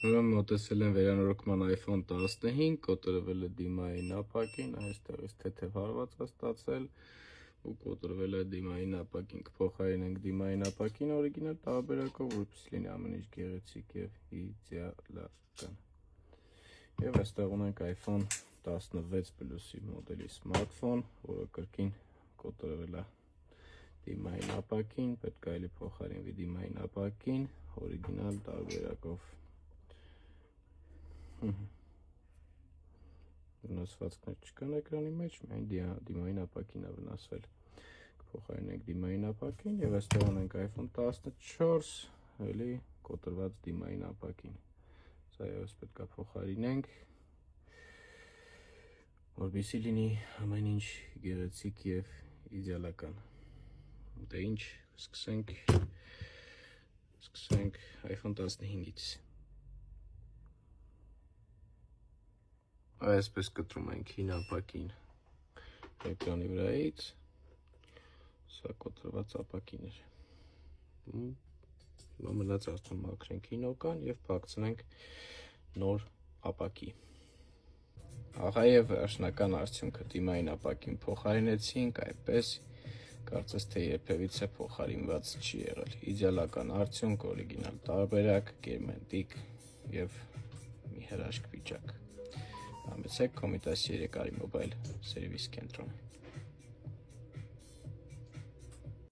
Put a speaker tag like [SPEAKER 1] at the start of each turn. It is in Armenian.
[SPEAKER 1] Ուրեմն մոտեցել են վերանորոգման iPhone 15, կոտրվել է դիմային ապակին, այստեղից թեթև հարված է ստացել ու կոտրվել է դիմային ապակին, կփոխարինենք դիմային ապակին օրիգինալ տարբերակով, որպեսզի լինի ամեն ինչ գեղեցիկ եւ իդեալական։ Եվ այստեղ ունենք iPhone 16 Plus-ի մոդելի սմարթֆոն, որը կրկին կոտրվել է դիմային ապակին, պետք է այլի փոխարինվի դիմային ապակին օրիգինալ տարբերակով։ Վնասվածքներ չկան էկրանի մեջ, միայն դիմային ապակին է վնասվել։ Կփոխարինենք դիմային ապակին եւ այստեղ ունենք iPhone 14, էլի կոտրված դիմային ապակին։ Սա եւս պետք է փոխարինենք, որպեսզի լինի ամեն ինչ գեղեցիկ եւ իդեալական։ Դե ինչ, սկսենք iPhone 15-ից։ Այսպես կտրում ենք հին ապակին էկրանի վրայից, սա կոտրված ապակին էր։ Մնաց արդեն մաքրենք հինոկան եւ փակցնենք նոր ապակի։ Ահա եւ վերջնական արդյունքը, դիմային ապակին փոխարինեցինք, այդպես կարծես թե երբևիցե փոխարինված չի եղել։ Իդեալական արդյունք, օրիգինալ տարբերակ, գերմենտիկ եւ մի հրաշք վիճակ։ Համեցեք Կոմիտասի 3 արի մոբայլ սերվիս կենտրոն։